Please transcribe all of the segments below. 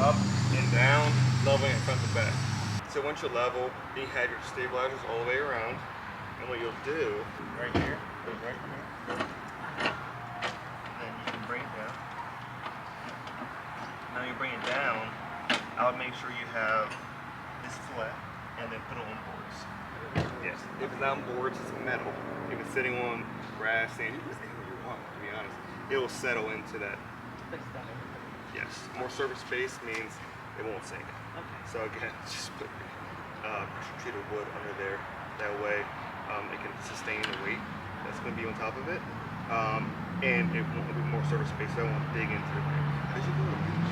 up and down, leveling it front to back. So once you're level, you have your stabilizers all the way around. And what you'll do, right here, goes right here. Then you can bring it down. Now you bring it down, I would make sure you have this flat and then put it on boards. Yes, if it's not on boards, it's metal. If it's sitting on grass, sand, you can say what you want, to be honest. It will settle into that. Yes, more surface space means it won't sink. Okay. So again, just put pressure treated wood under there. That way it can sustain the weight that's going to be on top of it. And it won't be more surface space, so it won't dig into the ground. As you go to the beach,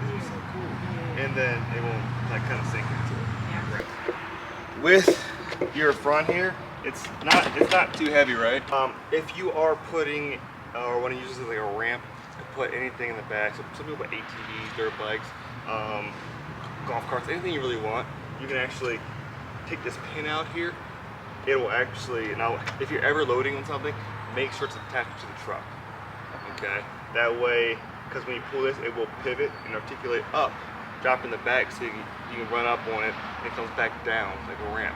this is so cool. And then it won't like kind of sink into it. Yeah. Right. With your front here, it's not too heavy, right? If you are putting or want to use this as like a ramp to put anything in the back, so some people put ATVs, dirt bikes, golf carts, anything you really want, you can actually take this pin out here. It will actually, now if you're ever loading on something, make sure it's attached to the truck. Okay, that way, because when you pull this, it will pivot and articulate up, drop in the back, so you can run up on it, and it comes back down like a ramp.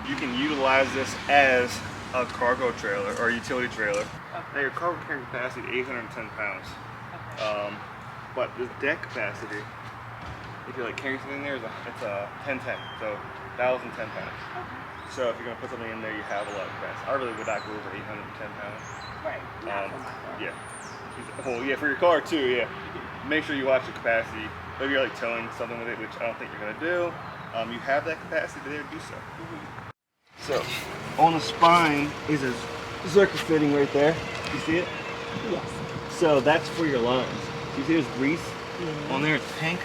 You can utilize this as a cargo trailer or a utility trailer. Now your cargo carrying capacity is 810 pounds. But the deck capacity, if you're like carrying something in there, it's a 1010, so 1,010 pounds. So if you're gonna put something in there, you have a lot of capacity. I really would not go over 810 pounds. Right. Yeah. Well, yeah, for your car too. Yeah. Make sure you watch the capacity. Maybe you're like towing something with it, which I don't think you're gonna do. You have that capacity there to do so. So on the spine is a circuit fitting right there. You see it? Yes. So that's for your lines. You see there's grease on there. It's pink.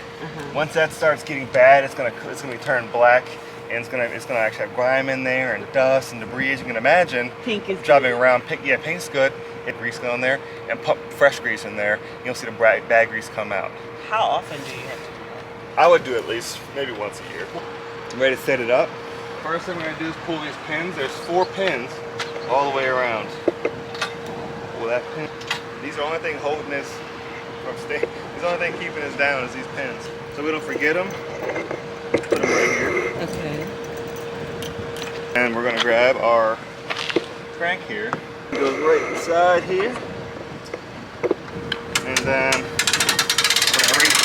Once that starts getting bad, it's gonna be turned black, and it's gonna actually have grime in there and dust and debris, as you can imagine. Pink is driving good. around. Pink, yeah, pink's good. Get grease on there and pump fresh grease in there. You'll see the bad grease come out. How often do you have to do that? I would do at least maybe once a year. Ready to set it up? First thing we're gonna do is pull these pins. There's 4 pins all the way around. Pull that pin. These are the only thing holding this from staying. The only thing keeping us down is these pins. So we don't forget them. Put them right here. Okay. And we're gonna grab our crank here. It goes right inside here. And then we're gonna reach.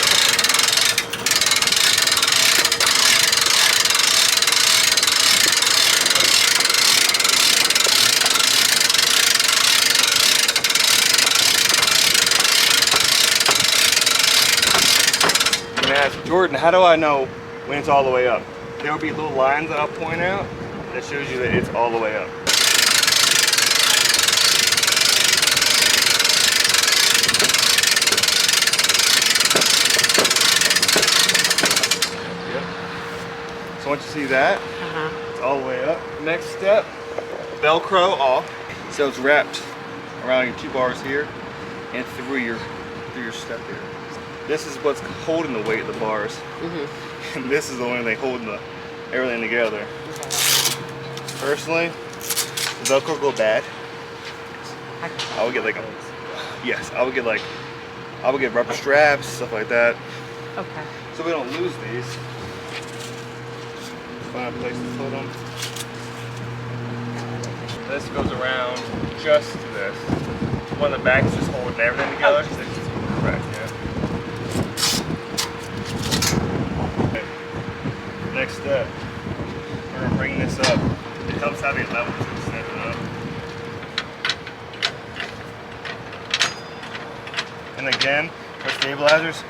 I'm gonna ask Jordan, how do I know when it's all the way up? There will be little lines that I'll point out that shows you that it's all the way up. Yep. So once you see that, it's all the way up. Next step, Velcro off. So it's wrapped around your 2 bars here and through your step here. This is what's holding the weight of the bars. And this is the only thing holding everything together. Personally, the Velcro go bad. I would get like I would get rubber straps, stuff like that. Okay. So we don't lose these. Find a place to put them. This goes around just to this. One of the backs is just holding everything together. Correct, yeah. Next step, we're going to bring this up. It helps having it level to set it up. And again, for stabilizers,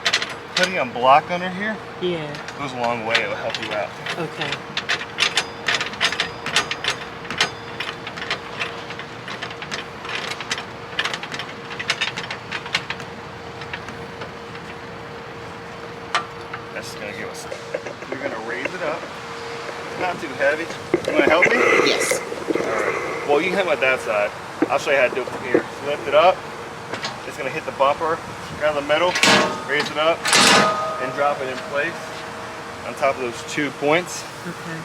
putting a block under here goes a long way. It will help you out. Okay. That's going to give us. We're going to raise it up. It's not too heavy. You want to help me? Yes. Alright. Well, you can help at that side. I'll show you how to do it from here. So lift it up. It's going to hit the bumper. Grab the middle. Raise it up. And drop it in place on top of those 2 points. Okay.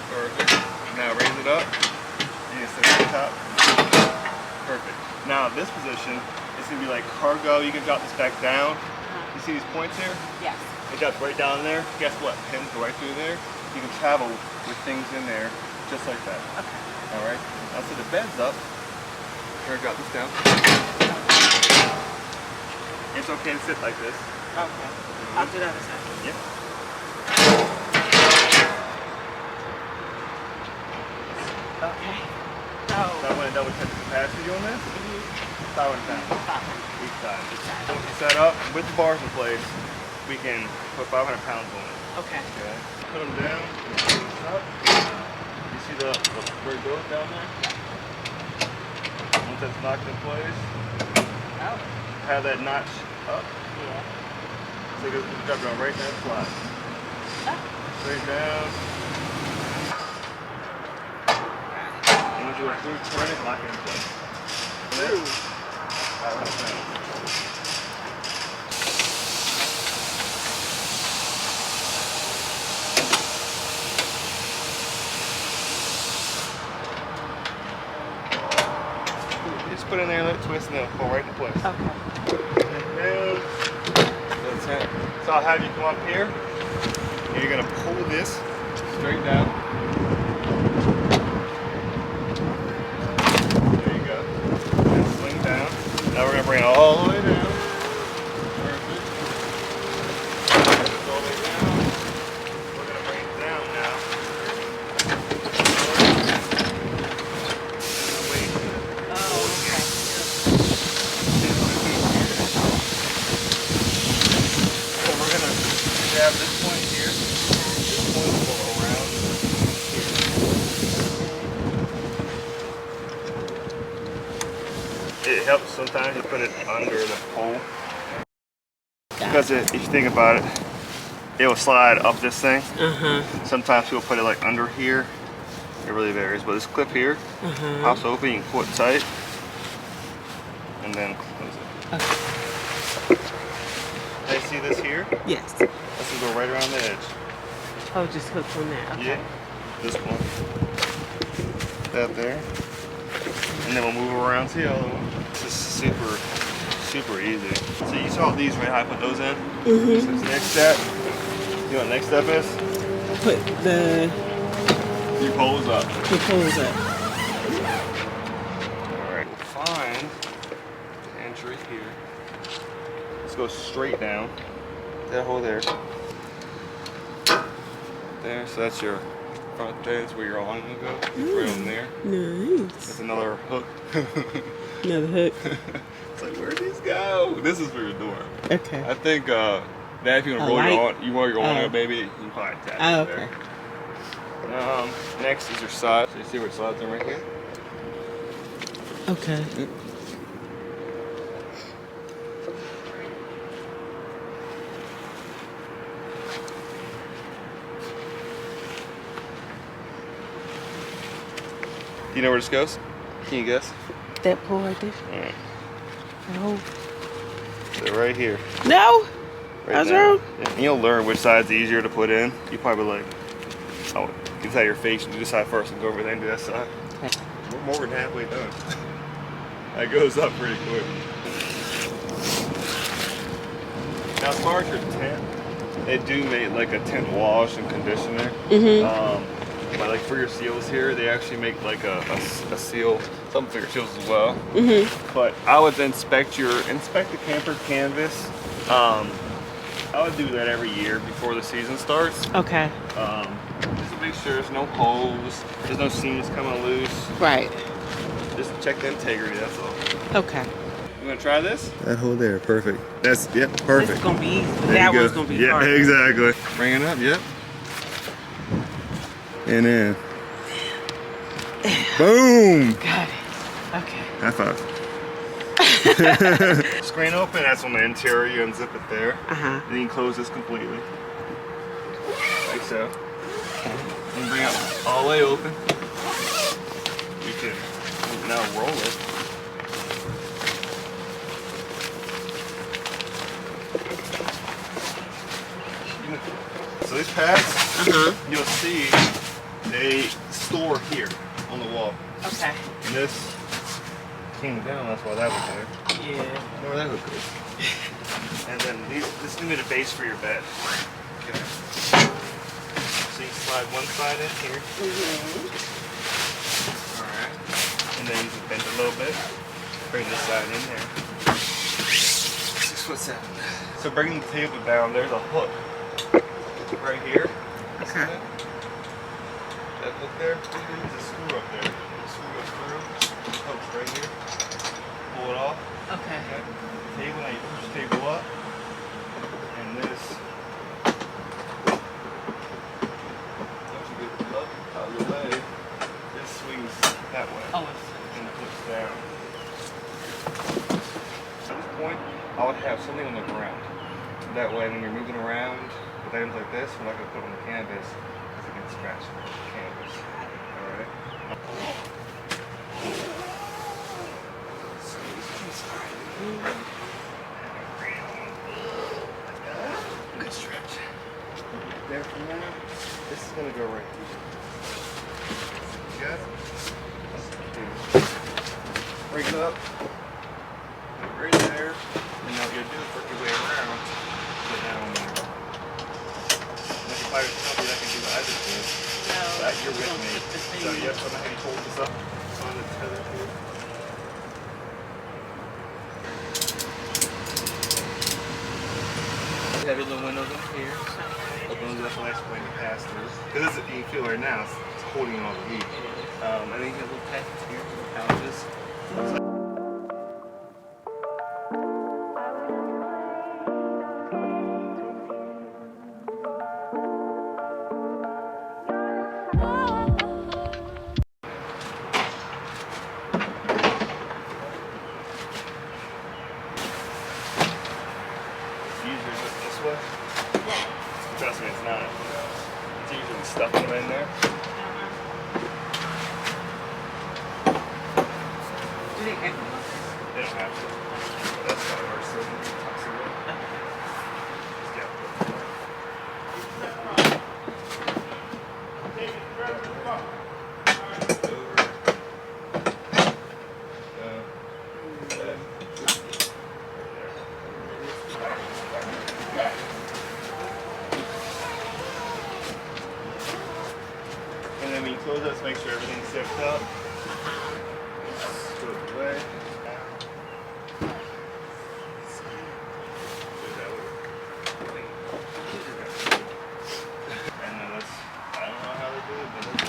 Perfect. Now raise it up. You can sit on top. Perfect. Now this position is It's gonna be like cargo. You can drop this back down. You see these points here? Yes. It drops right down there. Guess what? Pins go right through there. You can travel with things in there just like that. Okay. All right. Now, so the bed's up. Here, drop this down. It's okay to sit like this. Okay. I'll do that a second. Yep. Okay. So I want to double check the capacity on this. 500 pounds. 500. Each side. Once you set up with the bars in place, we can put 500 pounds on it. Okay. Okay. Put them down. Up. You see where it goes down there? Once that's knocked in place, Oh. have that notch up. Yeah. So it goes drop down right there and flat. Straight down. And once you go through, turn it, lock it in place. Through. 500 pounds. Just put it in there, let it twist, and it'll pull right into place. Okay. That's it. So I'll have you come up here, and you're gonna pull this straight down. There you go. And swing down. Now we're gonna bring it all the way down. Perfect. All the way down. We're gonna bring it down now. Grab this point here, this point will go around here. It helps sometimes you put it under the pole. Because if you think about it, it will slide up this thing. Sometimes people put it like under here. It really varies, but this clip here, pops open, you can pull it tight, and then close it. Okay. Now you see this here? Yes. This will go right around the edge. Oh, just hook on that. Okay. Yeah. This one. That there. And then we'll move around to the other one. This is super easy. So you saw these right, how I put those in? So this next step. You know what the next step is? Put the poles up. poles up. Alright. We'll find the entry here. Let's go straight down. That hole there. There, so that's your front there. That's where your awning will go. Right on there. Nice. That's another hook. Another hook. It's like, where'd these go? This is for your door. Okay. I think that if you want to roll your awning up, maybe you can probably attach it there. Okay. Next is your side. So you see where it slides in right here? Okay. Do you know where this goes? Can you guess? That pole right there. Alright. No. So right here. No. Right That's there. wrong. And you'll learn which side's easier to put in. You probably like, oh, you decide your face, you do this side first and go over there and do that side. Okay. We're more than halfway done. That goes up pretty quick. Now as far as your tent, they do make like a tent wash and conditioner. But like for your seals here, they actually make like a seal, something for your seals as well. But I would inspect the camper canvas. I would do that every year before the season starts. Okay. Just to make sure there's no holes, there's no seams coming loose. Right. Just check the integrity, that's all. Okay. You wanna try this? That hole there, perfect. That's, yep, perfect. This is gonna be easy. There That you one's go. gonna be yeah, hard. exactly. Bring it up, yep. And then, boom! Got it. Okay. High five. Screen open, that's on the interior, you unzip it there. Then you can close this completely. Like so. And bring it all the way open. You can now roll it. So these pads, you'll see they store here on the wall. Okay. And this came down, that's why that was there. Yeah. Where that hook goes. And then this is gonna be the base for your bed. Okay. So you slide one side in here. Alright. And then you can bend a little bit. Bring this side in there. 6'7". So bringing the table down, there's a hook right here. Okay. That hook there, there's a screw up there. The screw goes through, hooks right here. Pull it off. Okay. Table, now you push the table up, and this. Once you get it up out of the way, this swings that way. Oh, it's And it flips down. At this point, I would have something on the ground. That way, when you're moving around with items like this, we're not going to put it on the canvas because it gets scratched on the canvas. Alright? So this inside. Good stretch. There for now. This is going to go right here. You got it? Bring it up. Right there. And now what you do is work your way around. Go down there. If you by yourself, you're not going to do what I just did. no. That you're with Don't me. flip the So thing. you have to know how you hold this up on the tether here. You have your little windows in here. Open those up nice when you pass through. Because you can feel right now, it's holding all the heat. And then you have little packets here, little pouches. Easier just this way. Trust me, it's not. It's usually stuffing them in there. Do they ever look? They don't have to. That's not our silver. And then when you close this, make sure everything's zipped up. Put it away. And then let's, I don't know how they do it, but let's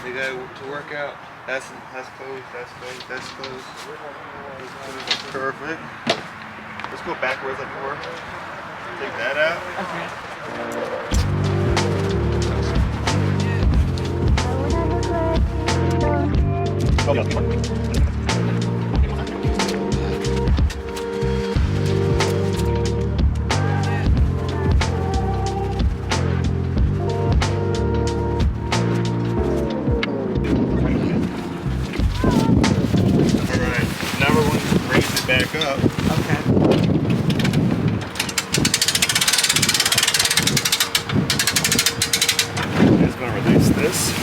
they got to work out. That's closed, that's closed, that's closed. Perfect. Let's go backwards like we were. Take that out. Okay. Hold on. Back up. Okay. It's going to release this.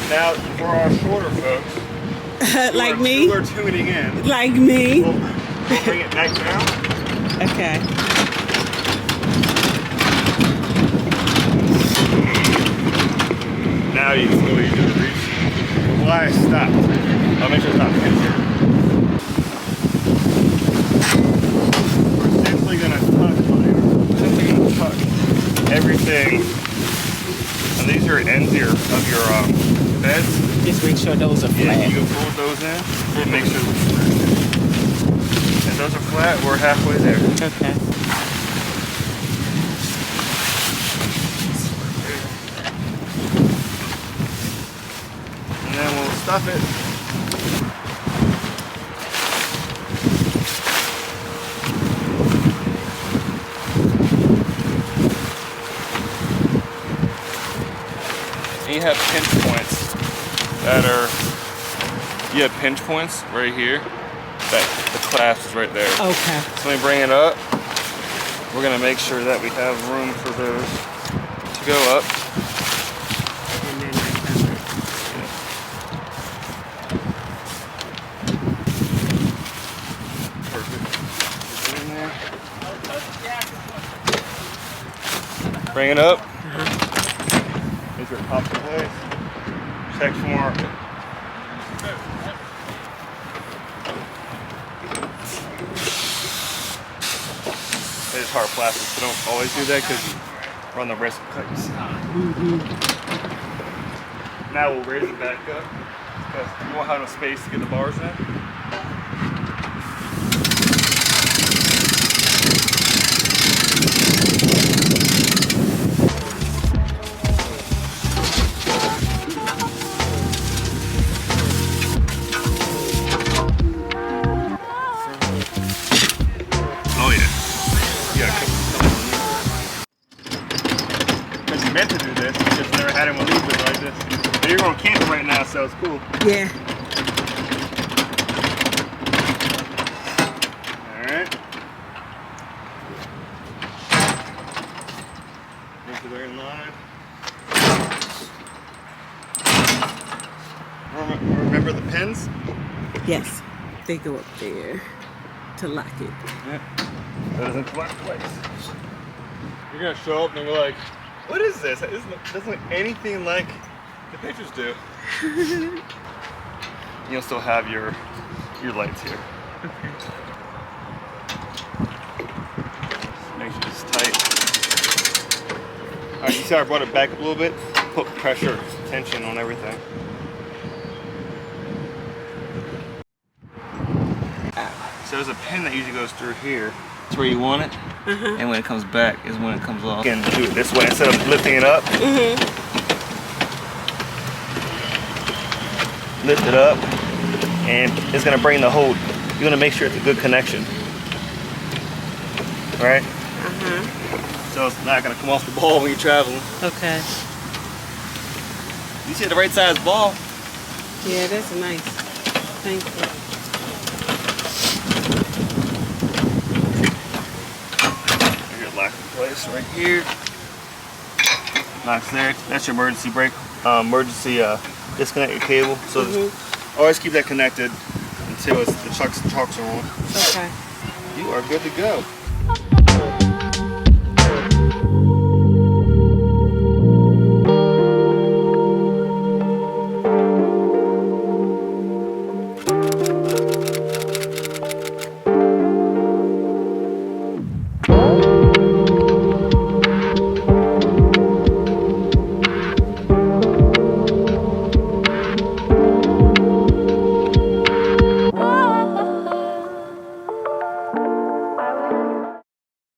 Now, for our shorter folks, Like me? who are tuning in, Like me? we'll bring it back down. Okay. Now you can slowly do the reach. Why I stopped? I'll make sure it's not pinching. We're simply going to tuck everything. And these are ends of your beds. Just make sure those are Yeah, flat. you can fold those in and make sure they're flat. If those are flat, we're halfway there. Okay. And then we'll stuff it. And you have pinch points that are, you have pinch points right here. That the clasp is right there. Okay. So when we bring it up, we're gonna make sure that we have room for those to go up. And then I cover bring it up. Make sure it pops in place. Check for it is hard plastic, so don't always do that because you run the risk of cutting yourself. Now we'll raise it back up because you won't have enough space to get the bars in. Oh yeah. Yeah. Because you meant to do this, you just never had anyone leave it like this. But you're going camping right now, so it's cool. Yeah. Alright. Make it very in line. Remember the pins? Yes. They go up there to lock it. Yeah. That doesn't lock place. You're gonna show up and we're like, what is this? It doesn't look anything like the pictures do. You'll still have your lights here. Okay. Make sure it's tight. Alright, you see how I brought it back a little bit? Put pressure, tension on everything. So there's a pin that usually goes through here. That's where you want it. And when it comes back is when it comes off. You can do it this way instead of lifting it up. Lift it up, and it's gonna bring the whole. You're gonna make sure it's a good connection, right? So it's not gonna come off the ball when you're traveling. Okay. You see the right size ball. Yeah, that's nice. Thank you. Lock in place right here. Locks there. That's your emergency brake. Emergency disconnect your cable. So always keep that connected until the chocks are on. Okay. You are good to go.